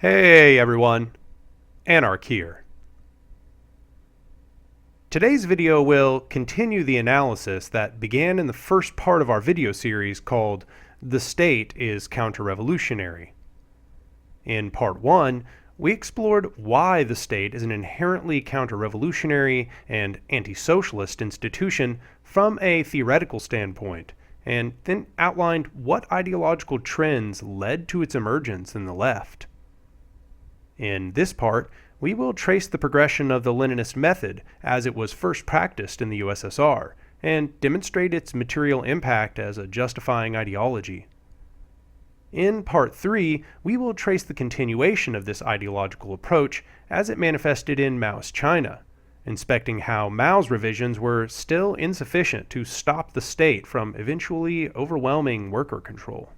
Hey everyone, Anarch here. Today's video will continue the analysis that began in the first part of our video series called The State is Counter-Revolutionary. In part 1, we explored why the state is an inherently counter-revolutionary and anti-socialist institution from a theoretical standpoint, and then outlined what ideological trends led to its emergence in the left. In this part, we will trace the progression of the Leninist method as it was first practiced in the USSR, and demonstrate its material impact as a justifying ideology. In part 3, we will trace the continuation of this ideological approach as it manifested in Maoist China, inspecting how Mao's revisions were still insufficient to stop the state from eventually overwhelming worker control.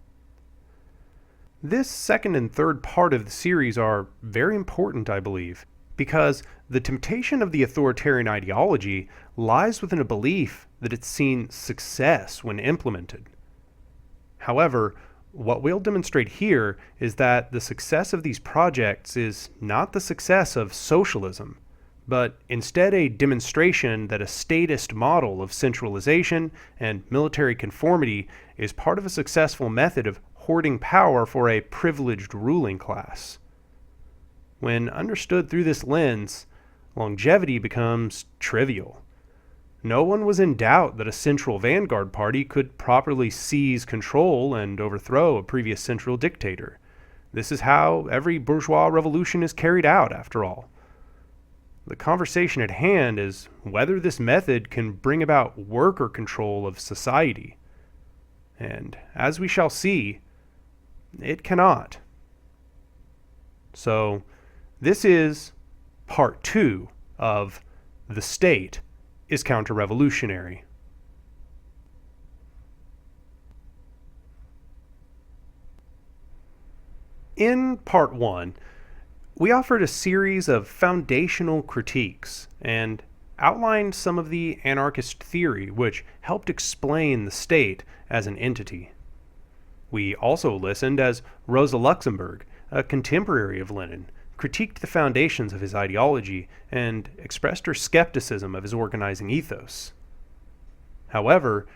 This second and third part of the series are very important, I believe, because the temptation of the authoritarian ideology lies within a belief that it's seen success when implemented. However, what we'll demonstrate here is that the success of these projects is not the success of socialism, but instead a demonstration that a statist model of centralization and military conformity is part of a successful method of hoarding power for a privileged ruling class. When understood through this lens, longevity becomes trivial. No one was in doubt that a central vanguard party could properly seize control and overthrow a previous central dictator. This is how every bourgeois revolution is carried out, after all. The conversation at hand is whether this method can bring about worker control of society. And as we shall see, it cannot. So, this is part 2 of The State is Counter-Revolutionary. In part 1, we offered a series of foundational critiques and outlined some of the anarchist theory which helped explain the state as an entity. We also listened as Rosa Luxemburg, a contemporary of Lenin, critiqued the foundations of his ideology and expressed her skepticism of his organizing ethos. However,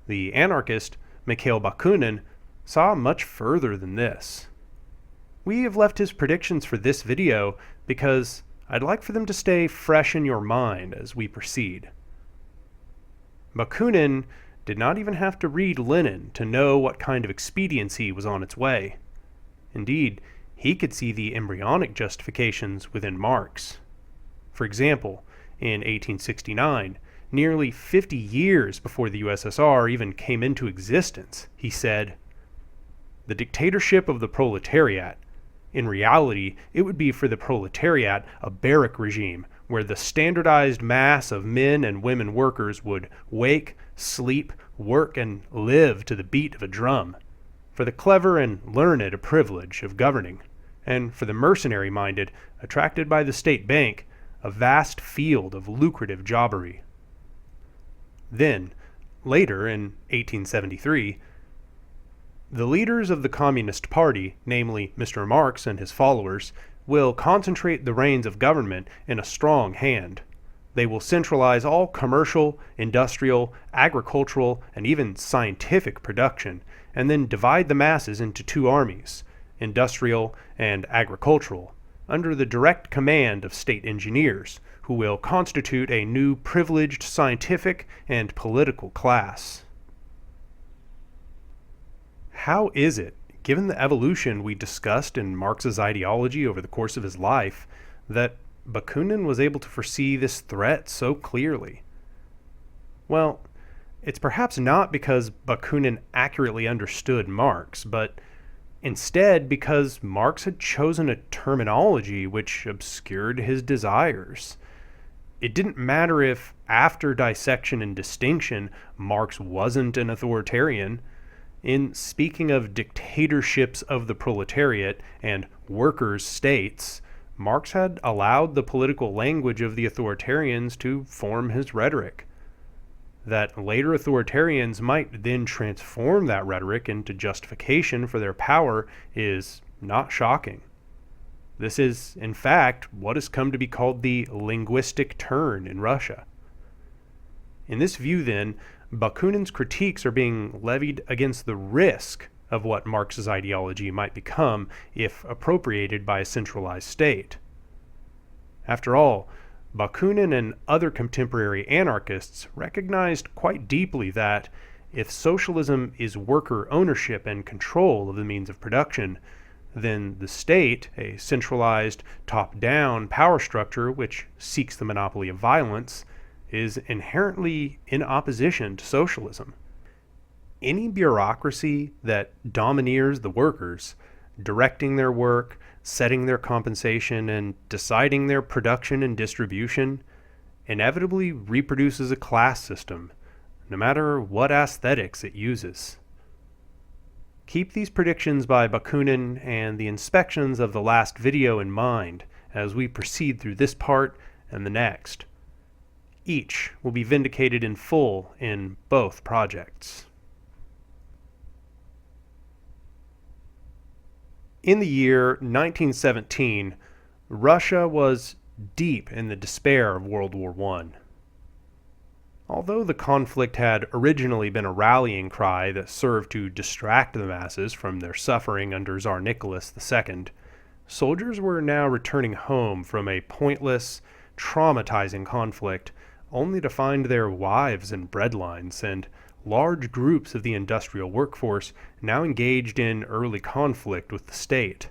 the anarchist Mikhail Bakunin saw much further than this. We have left his predictions for this video because I'd like for them to stay fresh in your mind as we proceed. Bakunin did not even have to read Lenin to know what kind of expediency was on its way. Indeed, he could see the embryonic justifications within Marx. For example, in 1869, nearly 50 years before the USSR even came into existence, he said, "The dictatorship of the proletariat. In reality, it would be for the proletariat a barrack regime where the standardized mass of men and women workers would wake, sleep, work, and live to the beat of a drum. For the clever and learned a privilege of governing, and for the mercenary-minded, attracted by the state bank, a vast field of lucrative jobbery." Then, later in 1873, the leaders of the Communist Party, namely Mr. Marx and his followers, will concentrate the reins of government in a strong hand. They will centralize all commercial, industrial, agricultural, and even scientific production, and then divide the masses into two armies, industrial and agricultural, under the direct command of state engineers, who will constitute a new privileged scientific and political class. How is it, given the evolution we discussed in Marx's ideology over the course of his life, that Bakunin was able to foresee this threat so clearly? Well, it's perhaps not because Bakunin accurately understood Marx, but instead because Marx had chosen a terminology which obscured his desires. It didn't matter if, after dissection and distinction, Marx wasn't an authoritarian. In speaking of dictatorships of the proletariat and workers' states, Marx had allowed the political language of the authoritarians to form his rhetoric. That later authoritarians might then transform that rhetoric into justification for their power is not shocking. This is, in fact, what has come to be called the linguistic turn in Russia. In this view, then, Bakunin's critiques are being levied against the risk of what Marx's ideology might become if appropriated by a centralized state. After all, Bakunin and other contemporary anarchists recognized quite deeply that if socialism is worker ownership and control of the means of production, then the state, a centralized, top-down power structure which seeks the monopoly of violence, is inherently in opposition to socialism. Any bureaucracy that domineers the workers, directing their work, setting their compensation, and deciding their production and distribution, inevitably reproduces a class system, no matter what aesthetics it uses. Keep these predictions by Bakunin and the inspections of the last video in mind as we proceed through this part and the next. Each will be vindicated in full in both projects. In the year 1917, Russia was deep in the despair of World War I. Although the conflict had originally been a rallying cry that served to distract the masses from their suffering under Tsar Nicholas II, soldiers were now returning home from a pointless, traumatizing conflict only to find their wives in breadlines and large groups of the industrial workforce now engaged in early conflict with the state.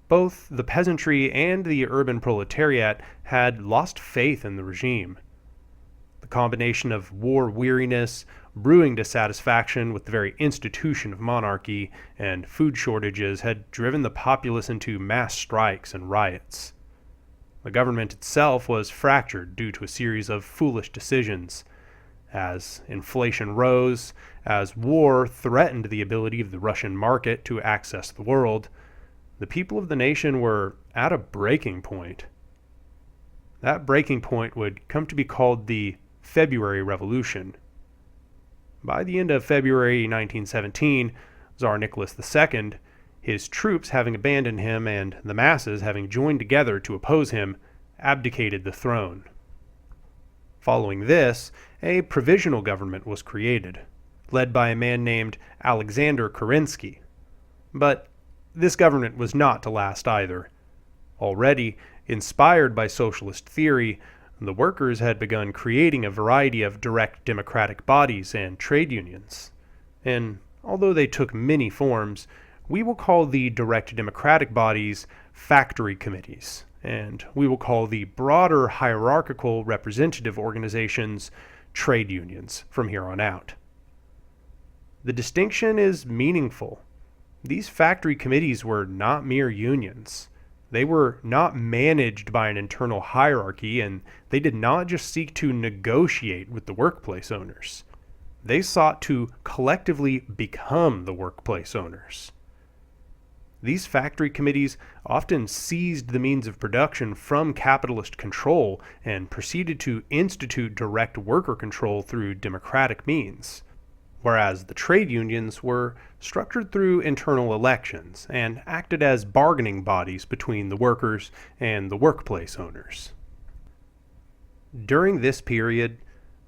Both the peasantry and the urban proletariat had lost faith in the regime. The combination of war weariness, brewing dissatisfaction with the very institution of monarchy, and food shortages had driven the populace into mass strikes and riots. The government itself was fractured due to a series of foolish decisions. As inflation rose, as war threatened the ability of the Russian market to access the world, the people of the nation were at a breaking point. That breaking point would come to be called the February Revolution. By the end of February 1917, Tsar Nicholas II, his troops having abandoned him and the masses having joined together to oppose him, abdicated the throne. Following this, a provisional government was created, led by a man named Alexander Kerensky. But this government was not to last either. Already, inspired by socialist theory, the workers had begun creating a variety of direct democratic bodies and trade unions. And although they took many forms, we will call the direct democratic bodies factory committees, and we will call the broader hierarchical representative organizations trade unions from here on out. The distinction is meaningful. These factory committees were not mere unions. They were not managed by an internal hierarchy, and they did not just seek to negotiate with the workplace owners. They sought to collectively become the workplace owners. These factory committees often seized the means of production from capitalist control and proceeded to institute direct worker control through democratic means, whereas the trade unions were structured through internal elections and acted as bargaining bodies between the workers and the workplace owners. During this period,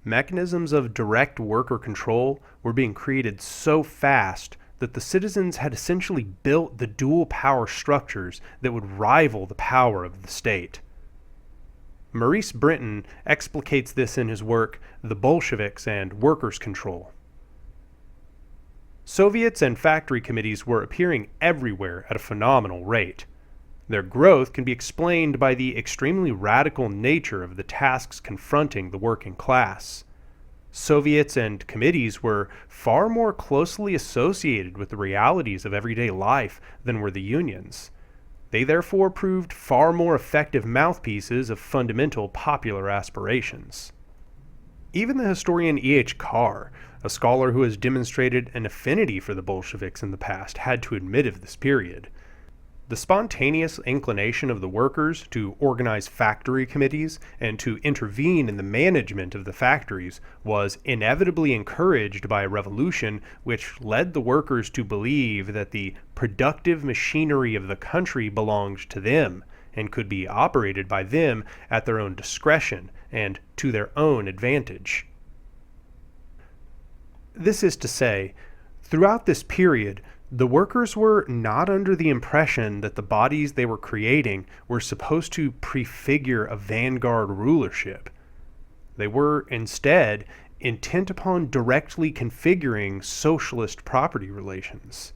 mechanisms of direct worker control were being created so fast that the citizens had essentially built the dual power structures that would rival the power of the state. Maurice Brinton explicates this in his work, The Bolsheviks and Workers' Control. Soviets and factory committees were appearing everywhere at a phenomenal rate. Their growth can be explained by the extremely radical nature of the tasks confronting the working class. Soviets and committees were far more closely associated with the realities of everyday life than were the unions. They therefore proved far more effective mouthpieces of fundamental popular aspirations. Even the historian E.H. Carr, a scholar who has demonstrated an affinity for the Bolsheviks in the past, had to admit of this period. The spontaneous inclination of the workers to organize factory committees and to intervene in the management of the factories was inevitably encouraged by a revolution which led the workers to believe that the productive machinery of the country belonged to them and could be operated by them at their own discretion and to their own advantage. This is to say, throughout this period, the workers were not under the impression that the bodies they were creating were supposed to prefigure a vanguard rulership. They were, instead, intent upon directly configuring socialist property relations.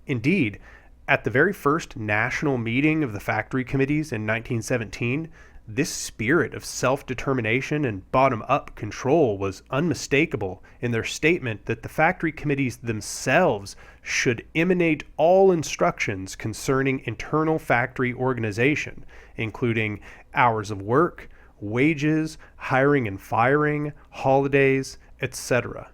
Indeed, at the very first national meeting of the factory committees in 1917, this spirit of self-determination and bottom-up control was unmistakable in their statement that the factory committees themselves should emanate all instructions concerning internal factory organization, including hours of work, wages, hiring and firing, holidays, etc.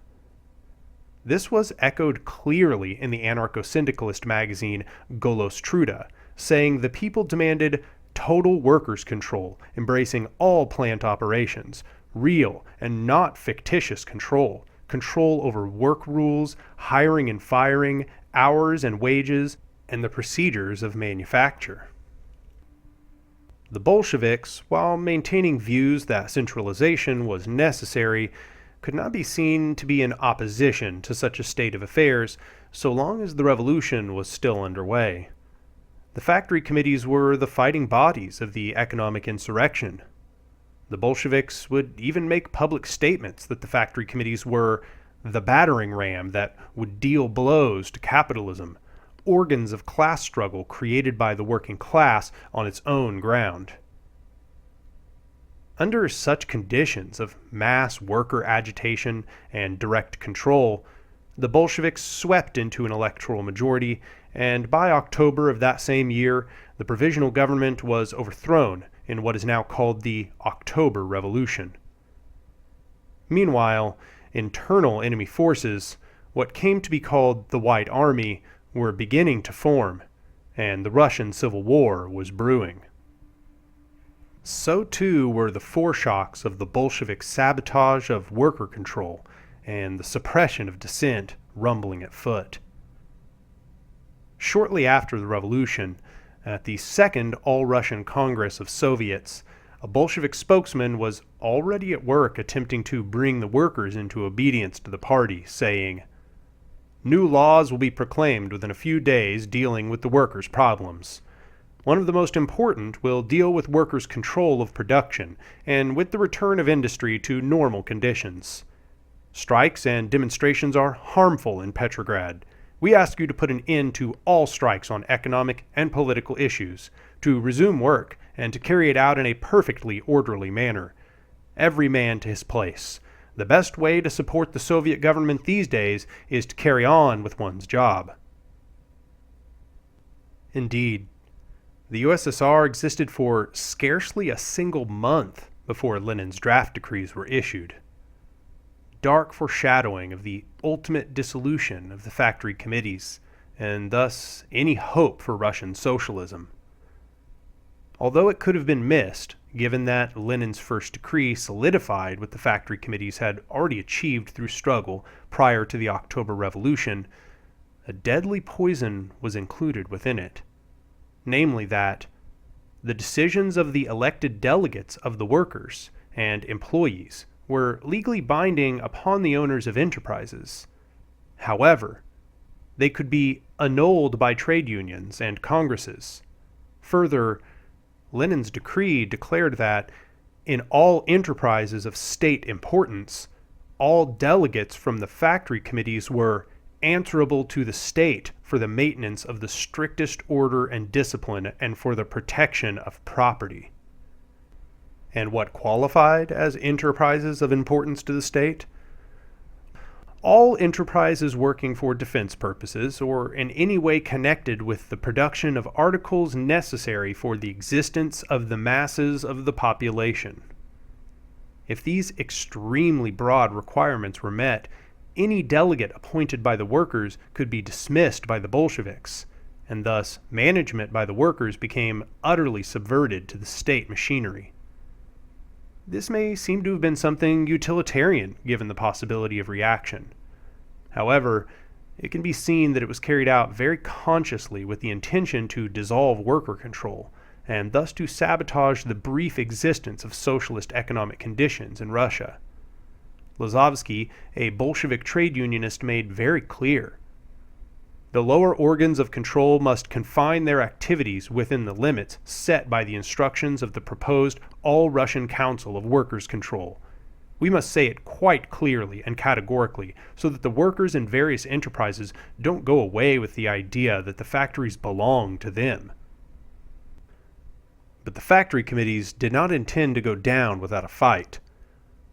This was echoed clearly in the anarcho-syndicalist magazine Golos Truda, saying the people demanded total workers' control, embracing all plant operations, real and not fictitious control, control over work rules, hiring and firing, hours and wages, and the procedures of manufacture. The Bolsheviks, while maintaining views that centralization was necessary, could not be seen to be in opposition to such a state of affairs so long as the revolution was still underway. The factory committees were the fighting bodies of the economic insurrection. The Bolsheviks would even make public statements that the factory committees were the battering ram that would deal blows to capitalism, organs of class struggle created by the working class on its own ground. Under such conditions of mass worker agitation and direct control, the Bolsheviks swept into an electoral majority, and by October of that same year, the provisional government was overthrown in what is now called the October Revolution. Meanwhile, internal enemy forces, what came to be called the White Army, were beginning to form, and the Russian Civil War was brewing. So too were the foreshocks of the Bolshevik sabotage of worker control and the suppression of dissent rumbling at foot. Shortly after the revolution, at the Second All-Russian Congress of Soviets, a Bolshevik spokesman was already at work attempting to bring the workers into obedience to the party, saying, "New laws will be proclaimed within a few days dealing with the workers' problems. One of the most important will deal with workers' control of production and with the return of industry to normal conditions. Strikes and demonstrations are harmful in Petrograd. We ask you to put an end to all strikes on economic and political issues, to resume work, and to carry it out in a perfectly orderly manner. Every man to his place. The best way to support the Soviet government these days is to carry on with one's job." Indeed, the USSR existed for scarcely a single month before Lenin's draft decrees were issued. Dark foreshadowing of the ultimate dissolution of the factory committees, and thus any hope for Russian socialism. Although it could have been missed, given that Lenin's first decree solidified what the factory committees had already achieved through struggle prior to the October Revolution, a deadly poison was included within it, namely that the decisions of the elected delegates of the workers and employees were legally binding upon the owners of enterprises. However, they could be annulled by trade unions and congresses. Further, Lenin's decree declared that in all enterprises of state importance, all delegates from the factory committees were answerable to the state for the maintenance of the strictest order and discipline and for the protection of property. And what qualified as enterprises of importance to the state? All enterprises working for defense purposes or in any way connected with the production of articles necessary for the existence of the masses of the population. If these extremely broad requirements were met, any delegate appointed by the workers could be dismissed by the Bolsheviks, and thus management by the workers became utterly subverted to the state machinery. This may seem to have been something utilitarian given the possibility of reaction. However, it can be seen that it was carried out very consciously with the intention to dissolve worker control, and thus to sabotage the brief existence of socialist economic conditions in Russia. Lazovsky, a Bolshevik trade unionist, made very clear: the lower organs of control must confine their activities within the limits set by the instructions of the proposed All-Russian Council of Workers' Control. We must say it quite clearly and categorically so that the workers in various enterprises don't go away with the idea that the factories belong to them. But the factory committees did not intend to go down without a fight.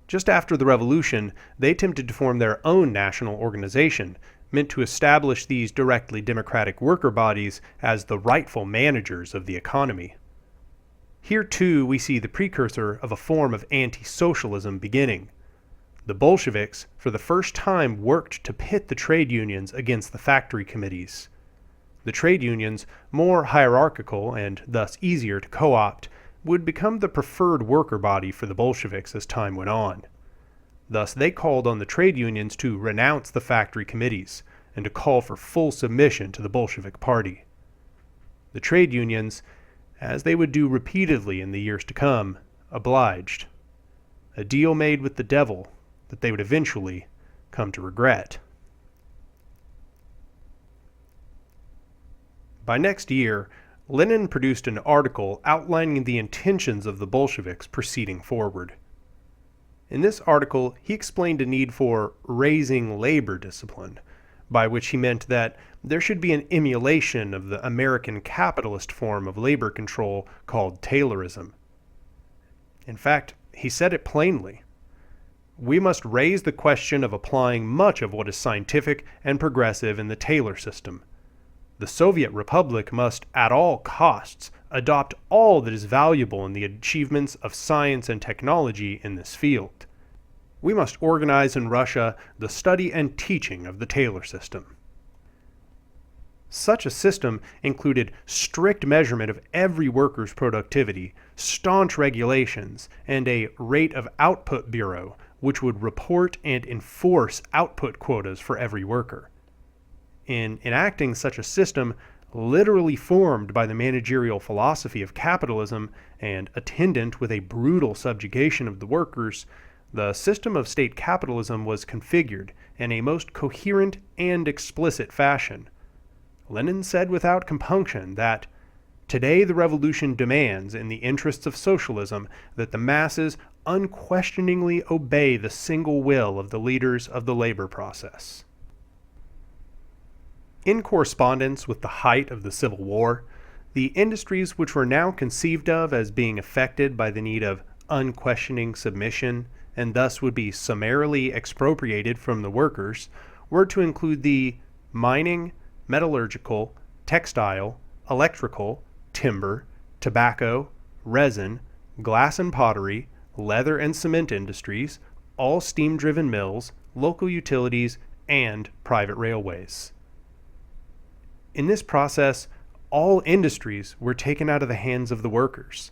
Just after the revolution, they attempted to form their own national organization, meant to establish these directly democratic worker bodies as the rightful managers of the economy. Here too we see the precursor of a form of anti-socialism beginning. The Bolsheviks, for the first time, worked to pit the trade unions against the factory committees. The trade unions, more hierarchical and thus easier to co-opt, would become the preferred worker body for the Bolsheviks as time went on. Thus they called on the trade unions to renounce the factory committees and to call for full submission to the Bolshevik Party. The trade unions, as they would do repeatedly in the years to come, obliged. A deal made with the devil that they would eventually come to regret. By next year, Lenin produced an article outlining the intentions of the Bolsheviks proceeding forward. In this article, he explained a need for raising labor discipline, by which he meant that there should be an emulation of the American capitalist form of labor control called Taylorism. In fact, he said it plainly. We must raise the question of applying much of what is scientific and progressive in the Taylor system. The Soviet Republic must, at all costs, adopt all that is valuable in the achievements of science and technology in this field. We must organize in Russia the study and teaching of the Taylor system. Such a system included strict measurement of every worker's productivity, staunch regulations, and a rate of output bureau which would report and enforce output quotas for every worker. In enacting such a system, literally formed by the managerial philosophy of capitalism and attendant with a brutal subjugation of the workers, the system of state capitalism was configured in a most coherent and explicit fashion. Lenin said without compunction that today the revolution demands, in the interests of socialism, that the masses unquestioningly obey the single will of the leaders of the labor process. In correspondence with the height of the Civil War, the industries which were now conceived of as being affected by the need of unquestioning submission and thus would be summarily expropriated from the workers were to include the mining, metallurgical, textile, electrical, timber, tobacco, resin, glass and pottery, leather and cement industries, all steam-driven mills, local utilities, and private railways. In this process, all industries were taken out of the hands of the workers,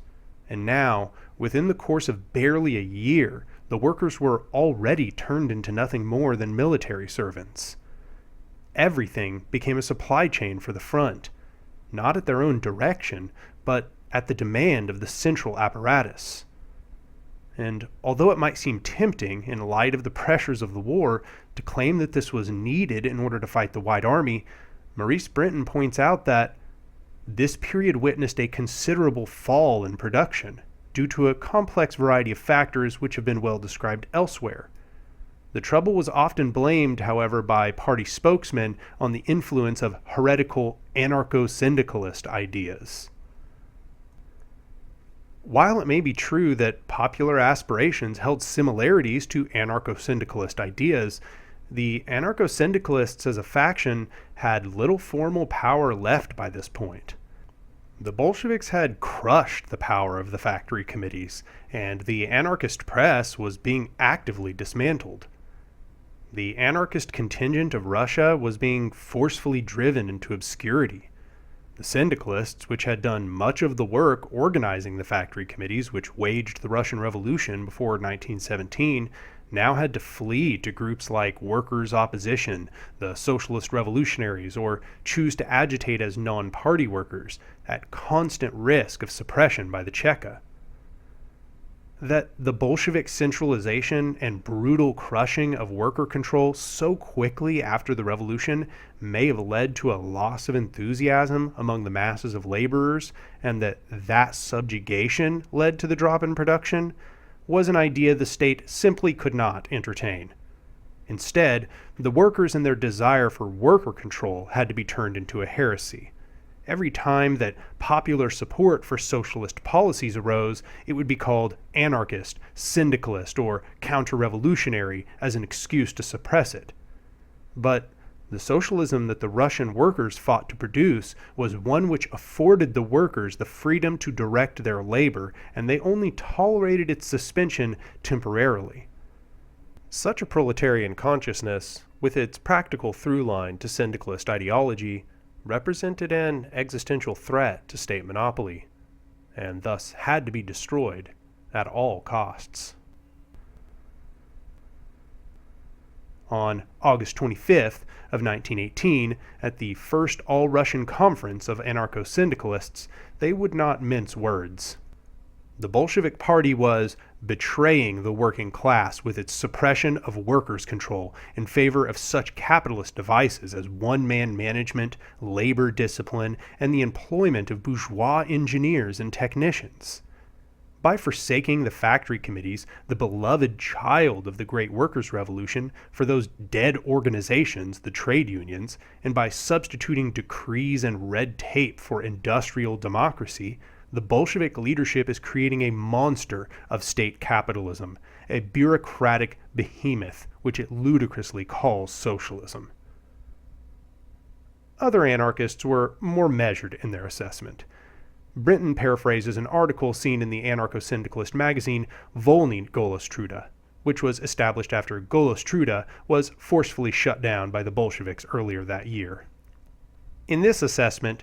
and now, within the course of barely a year, the workers were already turned into nothing more than military servants. Everything became a supply chain for the front, not at their own direction, but at the demand of the central apparatus. And although it might seem tempting, in light of the pressures of the war, to claim that this was needed in order to fight the White Army, Maurice Brenton points out that this period witnessed a considerable fall in production due to a complex variety of factors which have been well described elsewhere. The trouble was often blamed, however, by party spokesmen on the influence of heretical anarcho-syndicalist ideas. While it may be true that popular aspirations held similarities to anarcho-syndicalist ideas, the anarcho-syndicalists as a faction had little formal power left by this point. The Bolsheviks had crushed the power of the factory committees, and the anarchist press was being actively dismantled. The anarchist contingent of Russia was being forcefully driven into obscurity. The syndicalists, which had done much of the work organizing the factory committees which waged the Russian Revolution before 1917, now had to flee to groups like Workers' Opposition, the Socialist Revolutionaries, or choose to agitate as non-party workers, at constant risk of suppression by the Cheka. That the Bolshevik centralization and brutal crushing of worker control so quickly after the revolution may have led to a loss of enthusiasm among the masses of laborers, and that subjugation led to the drop in production, was an idea the state simply could not entertain. Instead, the workers and their desire for worker control had to be turned into a heresy. Every time that popular support for socialist policies arose, it would be called anarchist, syndicalist, or counter-revolutionary as an excuse to suppress it. But the socialism that the Russian workers fought to produce was one which afforded the workers the freedom to direct their labor, and they only tolerated its suspension temporarily. Such a proletarian consciousness, with its practical through line to syndicalist ideology, represented an existential threat to state monopoly, and thus had to be destroyed at all costs. On August 25th of 1918, at the first All-Russian Conference of Anarcho-Syndicalists, they would not mince words. The Bolshevik Party was betraying the working class with its suppression of workers' control in favor of such capitalist devices as one-man management, labor discipline, and the employment of bourgeois engineers and technicians. By forsaking the factory committees, the beloved child of the great workers' revolution, for those dead organizations, the trade unions, and by substituting decrees and red tape for industrial democracy, the Bolshevik leadership is creating a monster of state capitalism, a bureaucratic behemoth which it ludicrously calls socialism. Other anarchists were more measured in their assessment. Brinton paraphrases an article seen in the anarcho-syndicalist magazine Volny Golostruda, which was established after Golostruda was forcefully shut down by the Bolsheviks earlier that year. In this assessment,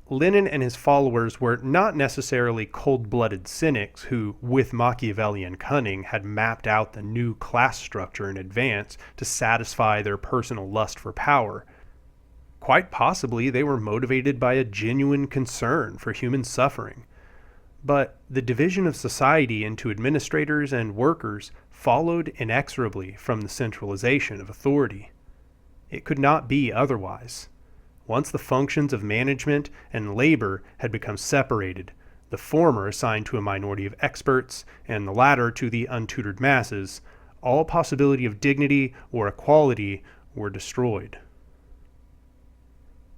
Lenin and his followers were not necessarily cold-blooded cynics who, with Machiavellian cunning, had mapped out the new class structure in advance to satisfy their personal lust for power. Quite possibly they were motivated by a genuine concern for human suffering. But the division of society into administrators and workers followed inexorably from the centralization of authority. It could not be otherwise. Once the functions of management and labor had become separated, the former assigned to a minority of experts and the latter to the untutored masses, all possibility of dignity or equality were destroyed.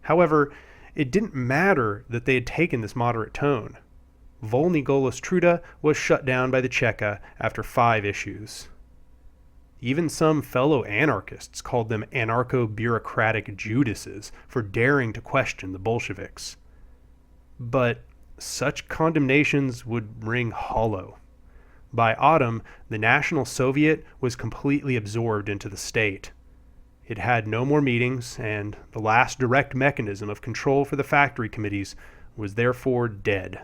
However, it didn't matter that they had taken this moderate tone. Volny Golostruda was shut down by the Cheka after 5 issues. Even some fellow anarchists called them anarcho-bureaucratic Judases for daring to question the Bolsheviks. But such condemnations would ring hollow. By autumn, the National Soviet was completely absorbed into the state. It had no more meetings, and the last direct mechanism of control for the factory committees was therefore dead.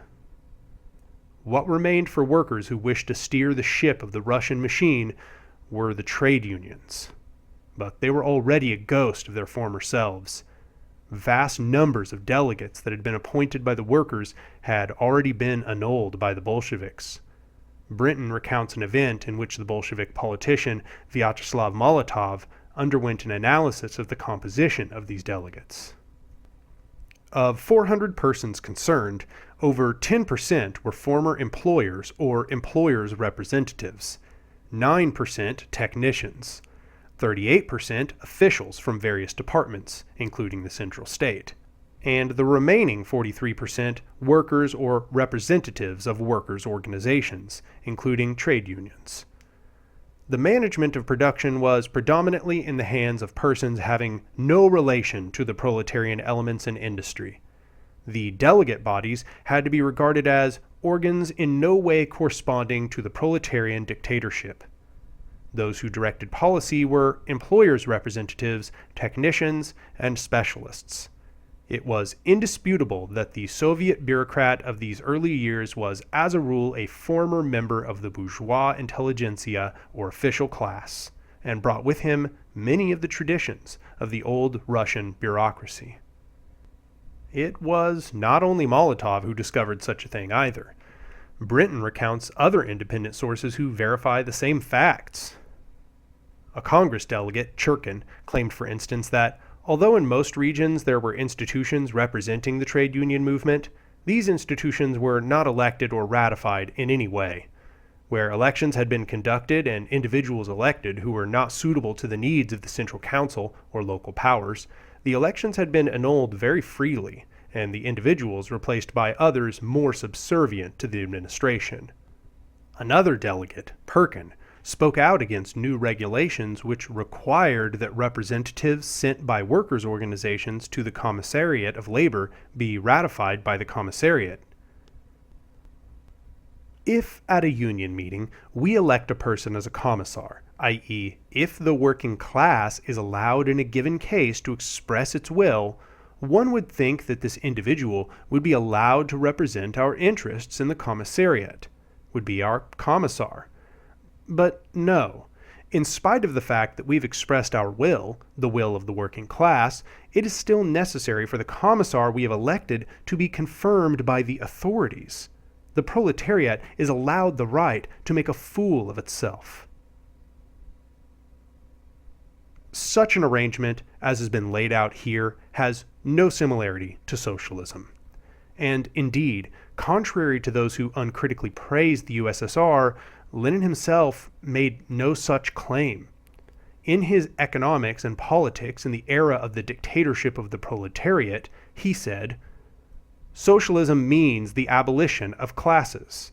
What remained for workers who wished to steer the ship of the Russian machine were the trade unions. But they were already a ghost of their former selves. Vast numbers of delegates that had been appointed by the workers had already been annulled by the Bolsheviks. Brinton recounts an event in which the Bolshevik politician Vyacheslav Molotov underwent an analysis of the composition of these delegates. Of 400 persons concerned, over 10% were former employers or employers' representatives, 9% technicians, 38% officials from various departments, including the central state, and the remaining 43% workers or representatives of workers' organizations, including trade unions. The management of production was predominantly in the hands of persons having no relation to the proletarian elements in industry. The delegate bodies had to be regarded as organs in no way corresponding to the proletarian dictatorship. Those who directed policy were employers' representatives, technicians, and specialists. It was indisputable that the Soviet bureaucrat of these early years was, as a rule, a former member of the bourgeois intelligentsia or official class, and brought with him many of the traditions of the old Russian bureaucracy. It was not only Molotov who discovered such a thing either. Brinton recounts other independent sources who verify the same facts. A Congress delegate, Churkin, claimed, for instance, that although in most regions there were institutions representing the trade union movement, these institutions were not elected or ratified in any way. Where elections had been conducted and individuals elected who were not suitable to the needs of the Central Council or local powers, the elections had been annulled very freely, and the individuals replaced by others more subservient to the administration. Another delegate, Perkin, spoke out against new regulations which required that representatives sent by workers' organizations to the Commissariat of Labor be ratified by the Commissariat. If at a union meeting we elect a person as a commissar, i.e., if the working class is allowed in a given case to express its will, one would think that this individual would be allowed to represent our interests in the commissariat, would be our commissar. But no. In spite of the fact that we've expressed our will, the will of the working class, it is still necessary for the commissar we have elected to be confirmed by the authorities. The proletariat is allowed the right to make a fool of itself. Such an arrangement, as has been laid out here, has no similarity to socialism. And indeed, contrary to those who uncritically praised the USSR, Lenin himself made no such claim. In his Economics and Politics in the era of the dictatorship of the proletariat, he said, "Socialism means the abolition of classes.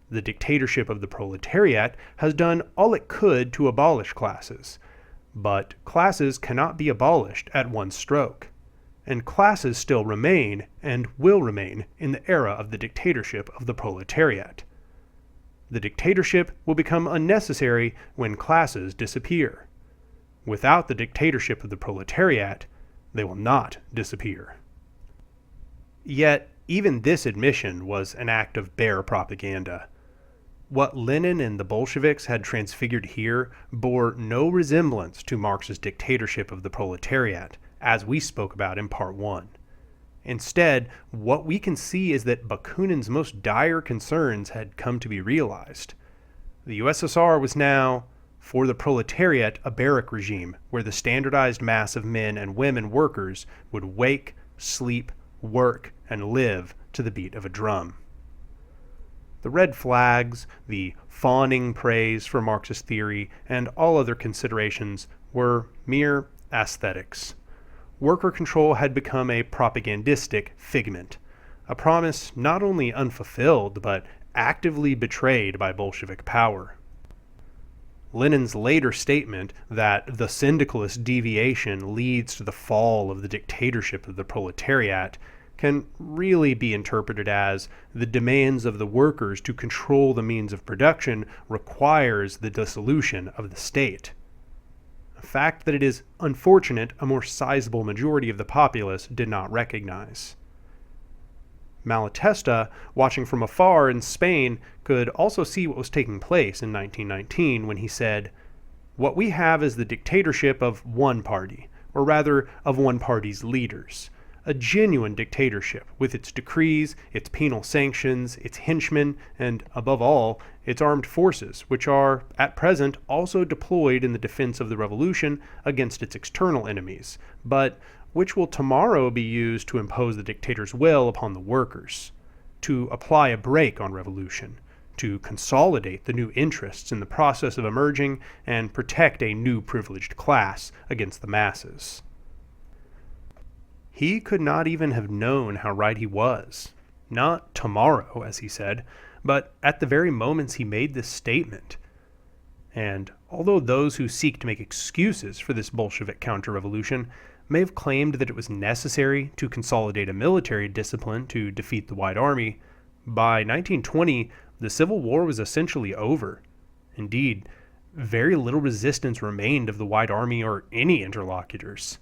The dictatorship of the proletariat has done all it could to abolish classes, but classes cannot be abolished at one stroke, and classes still remain and will remain in the era of the dictatorship of the proletariat. The dictatorship will become unnecessary when classes disappear. Without the dictatorship of the proletariat, they will not disappear." Yet, even this admission was an act of bare propaganda. What Lenin and the Bolsheviks had transfigured here bore no resemblance to Marx's dictatorship of the proletariat, as we spoke about in Part 1. Instead, what we can see is that Bakunin's most dire concerns had come to be realized. The USSR was now, for the proletariat, a barrack regime where the standardized mass of men and women workers would wake, sleep, work, and live to the beat of a drum. The red flags, the fawning praise for Marxist theory, and all other considerations were mere aesthetics. Worker control had become a propagandistic figment, a promise not only unfulfilled but actively betrayed by Bolshevik power. Lenin's later statement that the syndicalist deviation leads to the fall of the dictatorship of the proletariat can really be interpreted as the demands of the workers to control the means of production requires the dissolution of the state. A fact that it is unfortunate a more sizable majority of the populace did not recognize. Malatesta, watching from afar in Spain, could also see what was taking place in 1919 when he said, "What we have is the dictatorship of one party, or rather of one party's leaders. A genuine dictatorship with its decrees, its penal sanctions, its henchmen, and, above all, its armed forces, which are, at present, also deployed in the defense of the revolution against its external enemies, but which will tomorrow be used to impose the dictator's will upon the workers, to apply a brake on revolution, to consolidate the new interests in the process of emerging, and protect a new privileged class against the masses." He could not even have known how right he was. Not tomorrow, as he said, but at the very moments he made this statement. And although those who seek to make excuses for this Bolshevik counter-revolution may have claimed that it was necessary to consolidate a military discipline to defeat the White Army, by 1920 the Civil War was essentially over. Indeed, very little resistance remained of the White Army or any interlocutors.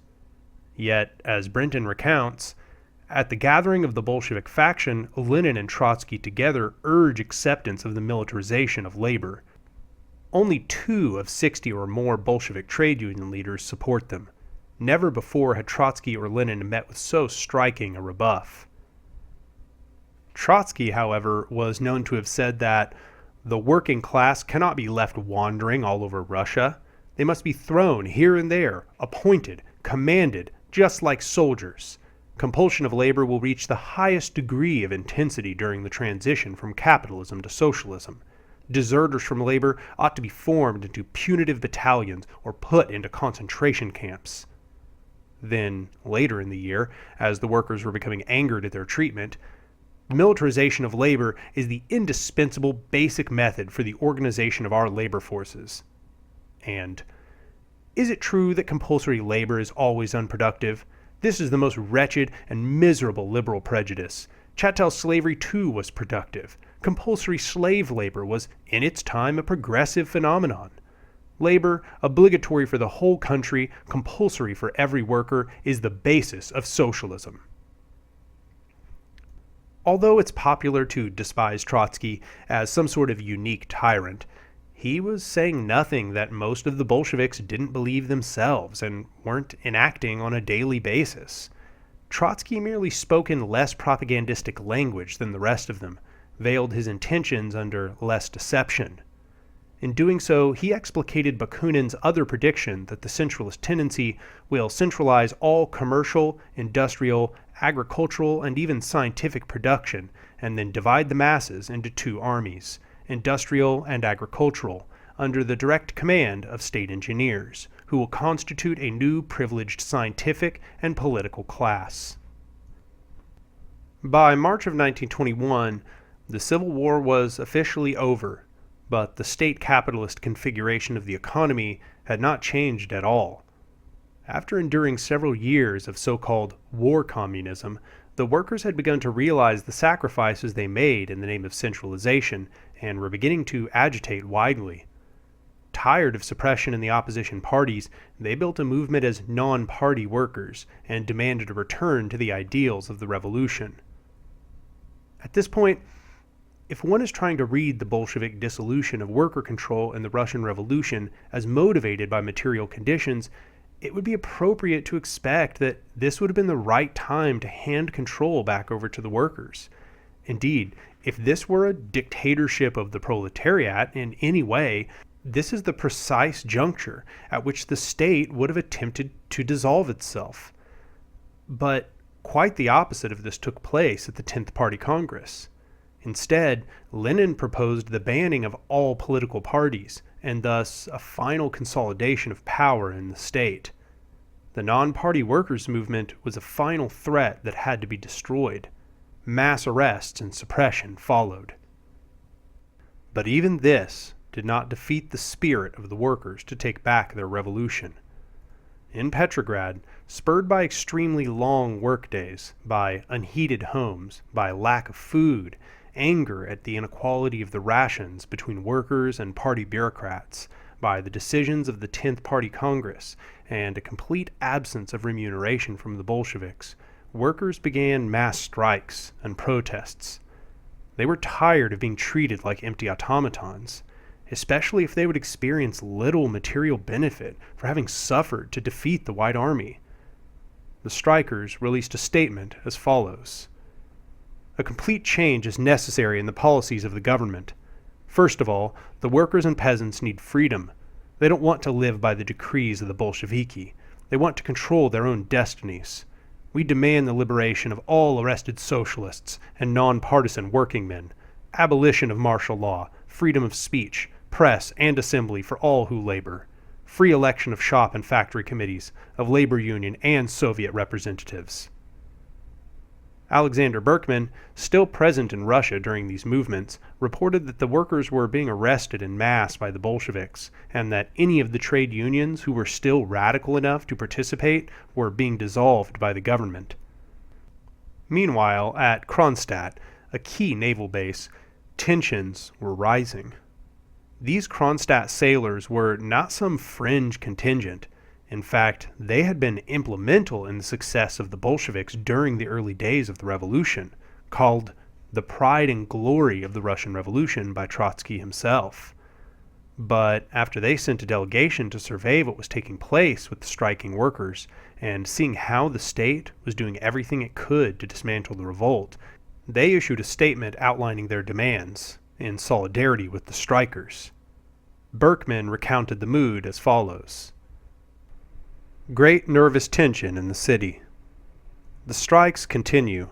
Yet, as Brinton recounts, At the gathering of the Bolshevik faction, Lenin and Trotsky together urge acceptance of the militarization of labor. Only 2 of 60 or more Bolshevik trade union leaders support them. Never before had Trotsky or Lenin met with so striking a rebuff. Trotsky, however, was known to have said that the working class cannot be left wandering all over Russia. They must be thrown here and there, appointed, commanded, just like soldiers. Compulsion of labor will reach the highest degree of intensity during the transition from capitalism to socialism. Deserters from labor ought to be formed into punitive battalions or put into concentration camps. Then, later in the year, as the workers were becoming angered at their treatment, militarization of labor is the indispensable basic method for the organization of our labor forces. And, is it true that compulsory labor is always unproductive? This is the most wretched and miserable liberal prejudice. Chattel slavery too was productive. Compulsory slave labor was, in its time, a progressive phenomenon. Labor, obligatory for the whole country, compulsory for every worker, is the basis of socialism. Although it's popular to despise Trotsky as some sort of unique tyrant, he was saying nothing that most of the Bolsheviks didn't believe themselves and weren't enacting on a daily basis. Trotsky merely spoke in less propagandistic language than the rest of them, veiled his intentions under less deception. In doing so, he explicated Bakunin's other prediction that the centralist tendency will centralize all commercial, industrial, agricultural, and even scientific production, and then divide the masses into 2 armies, industrial and agricultural, under the direct command of state engineers, who will constitute a new privileged scientific and political class. By March of 1921, the Civil War was officially over, but the state capitalist configuration of the economy had not changed at all. After enduring several years of so-called war communism, the workers had begun to realize the sacrifices they made in the name of centralization and were beginning to agitate widely. Tired of suppression in the opposition parties, they built a movement as non-party workers and demanded a return to the ideals of the revolution. At this point, if one is trying to read the Bolshevik dissolution of worker control in the Russian Revolution as motivated by material conditions, it would be appropriate to expect that this would have been the right time to hand control back over to the workers. Indeed, if this were a dictatorship of the proletariat in any way, this is the precise juncture at which the state would have attempted to dissolve itself. But quite the opposite of this took place at the 10th Party Congress. Instead, Lenin proposed the banning of all political parties, and thus a final consolidation of power in the state. The non-party workers' movement was a final threat that had to be destroyed. Mass arrests and suppression followed. But even this did not defeat the spirit of the workers to take back their revolution. In Petrograd, spurred by extremely long workdays, by unheated homes, by lack of food, anger at the inequality of the rations between workers and party bureaucrats, by the decisions of the 10th Party Congress, and a complete absence of remuneration from the Bolsheviks, workers began mass strikes and protests. They were tired of being treated like empty automatons, especially if they would experience little material benefit for having suffered to defeat the White Army. The strikers released a statement as follows: "A complete change is necessary in the policies of the government. First of all, the workers and peasants need freedom. They don't want to live by the decrees of the Bolsheviki. They want to control their own destinies. We demand the liberation of all arrested socialists and non-partisan working men, abolition of martial law, freedom of speech, press, and assembly for all who labor, free election of shop and factory committees, of labor union and Soviet representatives." Alexander Berkman, still present in Russia during these movements, reported that the workers were being arrested en masse by the Bolsheviks, and that any of the trade unions who were still radical enough to participate were being dissolved by the government. Meanwhile, at Kronstadt, a key naval base, tensions were rising. These Kronstadt sailors were not some fringe contingent. In fact, they had been implemental in the success of the Bolsheviks during the early days of the revolution, called the pride and glory of the Russian Revolution by Trotsky himself. But after they sent a delegation to survey what was taking place with the striking workers, and seeing how the state was doing everything it could to dismantle the revolt, they issued a statement outlining their demands in solidarity with the strikers. Berkman recounted the mood as follows. Great nervous tension in the city. The strikes continue.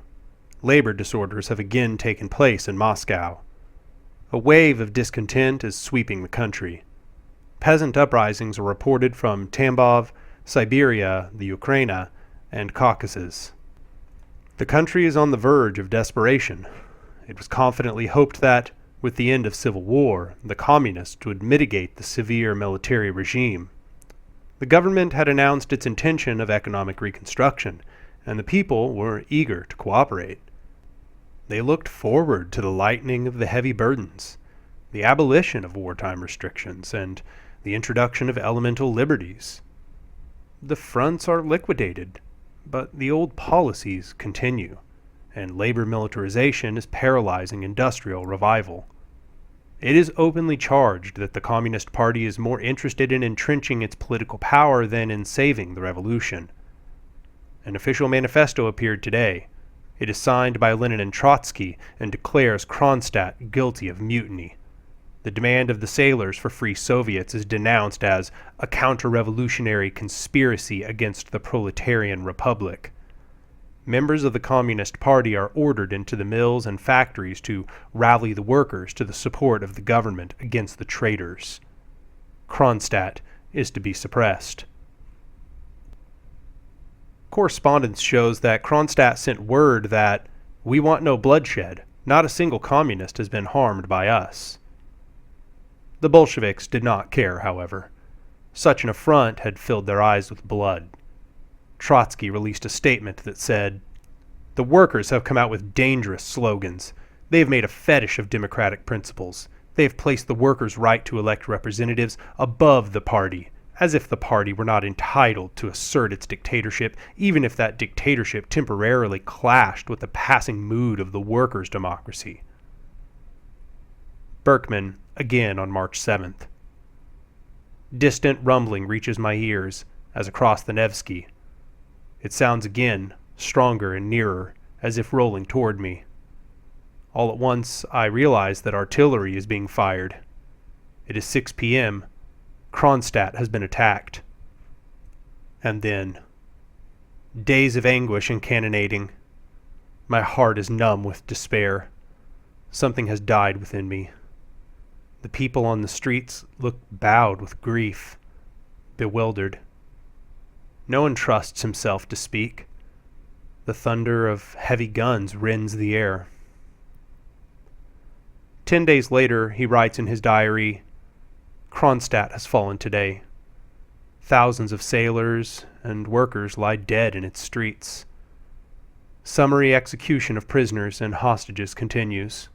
Labor disorders have again taken place in Moscow. A wave of discontent is sweeping the country. Peasant uprisings are reported from Tambov, Siberia, the Ukraina, and Caucasus. The country is on the verge of desperation. It was confidently hoped that, with the end of civil war, the communists would mitigate the severe military regime. The government had announced its intention of economic reconstruction, and the people were eager to cooperate. They looked forward to the lightening of the heavy burdens, the abolition of wartime restrictions, and the introduction of elemental liberties. The fronts are liquidated, but the old policies continue, and labor militarization is paralyzing industrial revival. It is openly charged that the Communist Party is more interested in entrenching its political power than in saving the revolution. An official manifesto appeared today. It is signed by Lenin and Trotsky and declares Kronstadt guilty of mutiny. The demand of the sailors for free Soviets is denounced as a counter-revolutionary conspiracy against the proletarian republic. Members of the Communist Party are ordered into the mills and factories to rally the workers to the support of the government against the traitors. Kronstadt is to be suppressed. Correspondence shows that Kronstadt sent word that we want no bloodshed. Not a single communist has been harmed by us. The Bolsheviks did not care, however. Such an affront had filled their eyes with blood. Trotsky released a statement that said, "The workers have come out with dangerous slogans. They have made a fetish of democratic principles. They have placed the workers' right to elect representatives above the party, as if the party were not entitled to assert its dictatorship, even if that dictatorship temporarily clashed with the passing mood of the workers' democracy." Berkman, again on March 7th. Distant rumbling reaches my ears as across the Nevsky. It sounds again, stronger and nearer, as if rolling toward me. All at once I realize that artillery is being fired. It is 6 p.m. Kronstadt has been attacked. And then, days of anguish and cannonading. My heart is numb with despair. Something has died within me. The people on the streets look bowed with grief, bewildered. No one trusts himself to speak. The thunder of heavy guns rends the air. 10 days later, he writes in his diary, Kronstadt has fallen today. Thousands of sailors and workers lie dead in its streets. Summary execution of prisoners and hostages continues.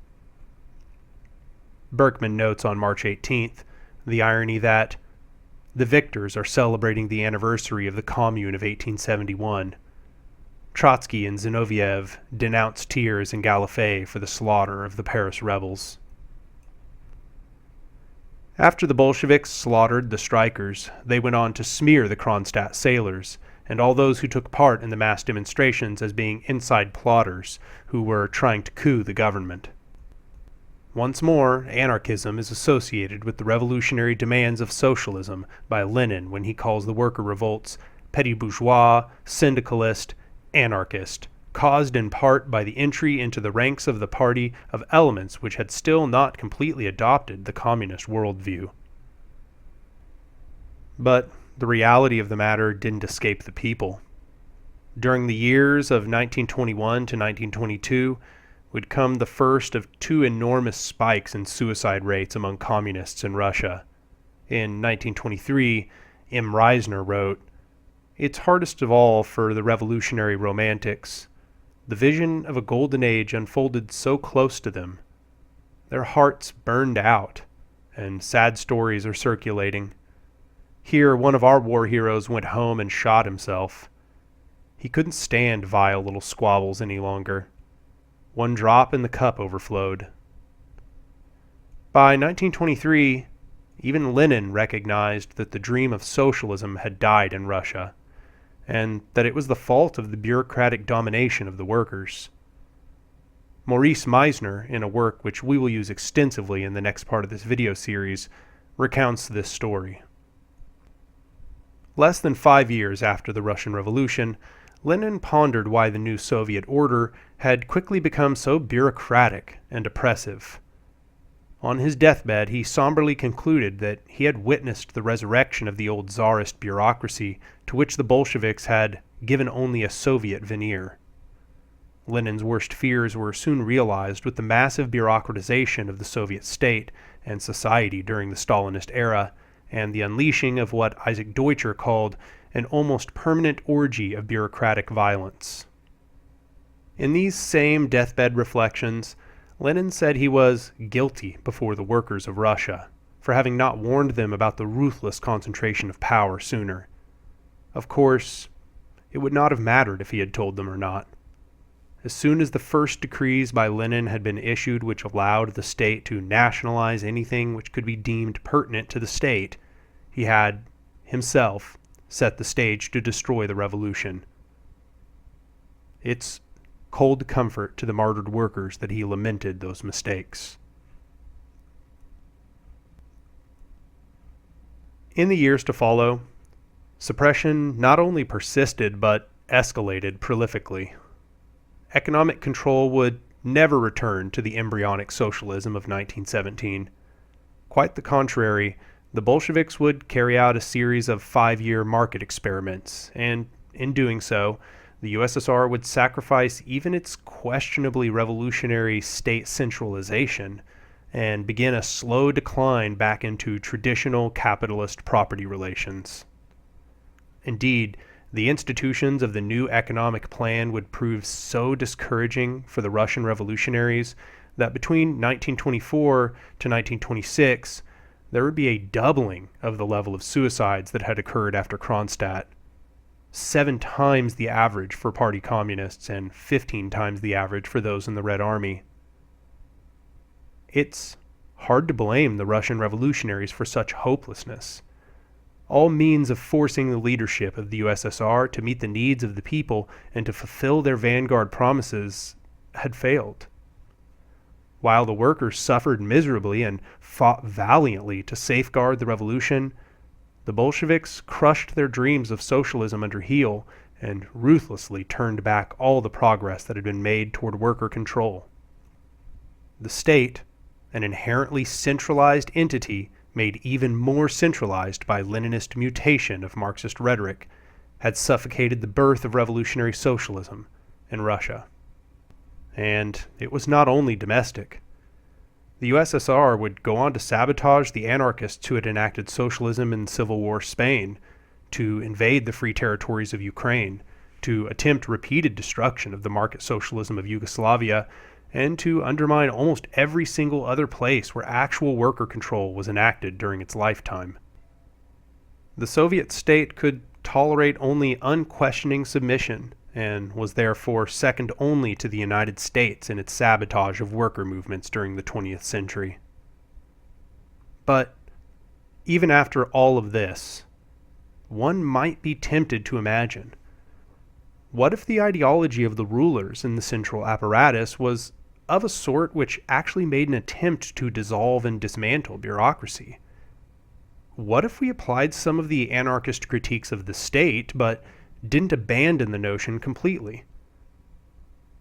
Berkman notes on March 18th the irony that the victors are celebrating the anniversary of the Commune of 1871. Trotsky and Zinoviev denounce Thiers and Galifet for the slaughter of the Paris rebels. After the Bolsheviks slaughtered the strikers, they went on to smear the Kronstadt sailors and all those who took part in the mass demonstrations as being inside plotters who were trying to coup the government. Once more, anarchism is associated with the revolutionary demands of socialism by Lenin when he calls the worker revolts petty bourgeois, syndicalist, anarchist, caused in part by the entry into the ranks of the party of elements which had still not completely adopted the communist worldview. But the reality of the matter didn't escape the people. During the years of 1921 to 1922, would come the first of two enormous spikes in suicide rates among communists in Russia. In 1923, M. Reisner wrote, "It's hardest of all for the revolutionary romantics. The vision of a golden age unfolded so close to them. Their hearts burned out, and sad stories are circulating. Here, one of our war heroes went home and shot himself. He couldn't stand vile little squabbles any longer. One drop and the cup overflowed. By 1923, even Lenin recognized that the dream of socialism had died in Russia, and that it was the fault of the bureaucratic domination of the workers. Maurice Meisner, in a work which we will use extensively in the next part of this video series, recounts this story. Less than 5 years after the Russian Revolution, Lenin pondered why the new Soviet order had quickly become so bureaucratic and oppressive. On his deathbed, he somberly concluded that he had witnessed the resurrection of the old czarist bureaucracy to which the Bolsheviks had given only a Soviet veneer. Lenin's worst fears were soon realized with the massive bureaucratization of the Soviet state and society during the Stalinist era, and the unleashing of what Isaac Deutscher called an almost permanent orgy of bureaucratic violence. In these same deathbed reflections, Lenin said he was guilty before the workers of Russia for having not warned them about the ruthless concentration of power sooner. Of course, it would not have mattered if he had told them or not. As soon as the first decrees by Lenin had been issued which allowed the state to nationalize anything which could be deemed pertinent to the state, he had, himself, set the stage to destroy the revolution. It's cold comfort to the martyred workers that he lamented those mistakes. In the years to follow, suppression not only persisted but escalated prolifically. Economic control would never return to the embryonic socialism of 1917. Quite the contrary, the Bolsheviks would carry out a series of 5-year market experiments, and in doing so, the USSR would sacrifice even its questionably revolutionary state centralization and begin a slow decline back into traditional capitalist property relations. Indeed, the institutions of the new economic plan would prove so discouraging for the Russian revolutionaries that between 1924 to 1926, there would be a doubling of the level of suicides that had occurred after Kronstadt. 7 times the average for party communists and 15 times the average for those in the Red Army. It's hard to blame the Russian revolutionaries for such hopelessness. All means of forcing the leadership of the USSR to meet the needs of the people and to fulfill their vanguard promises had failed. While the workers suffered miserably and fought valiantly to safeguard the revolution, the Bolsheviks crushed their dreams of socialism under heel and ruthlessly turned back all the progress that had been made toward worker control. The state, an inherently centralized entity made even more centralized by Leninist mutation of Marxist rhetoric, had suffocated the birth of revolutionary socialism in Russia. And it was not only domestic. The USSR would go on to sabotage the anarchists who had enacted socialism in Civil War Spain, to invade the free territories of Ukraine, to attempt repeated destruction of the market socialism of Yugoslavia, and to undermine almost every single other place where actual worker control was enacted during its lifetime. The Soviet state could tolerate only unquestioning submission, and was therefore second only to the United States in its sabotage of worker movements during the 20th century. But even after all of this, one might be tempted to imagine, what if the ideology of the rulers in the central apparatus was of a sort which actually made an attempt to dissolve and dismantle bureaucracy? What if we applied some of the anarchist critiques of the state, but didn't abandon the notion completely?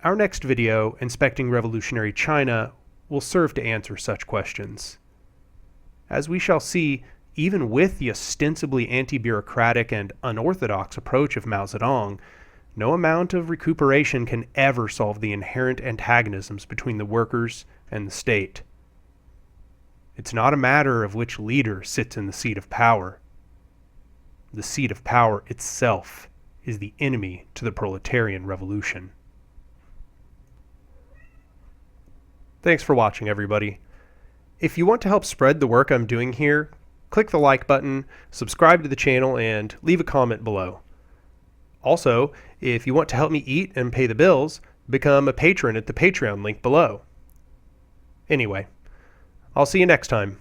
Our next video, Inspecting Revolutionary China, will serve to answer such questions. As we shall see, even with the ostensibly anti-bureaucratic and unorthodox approach of Mao Zedong, no amount of recuperation can ever solve the inherent antagonisms between the workers and the state. It's not a matter of which leader sits in the seat of power. The seat of power itself is the enemy to the proletarian revolution. Thanks for watching, everybody. If you want to help spread the work I'm doing here, click the like button, subscribe to the channel, and leave a comment below. Also, if you want to help me eat and pay the bills, become a patron at the Patreon link below. Anyway, I'll see you next time.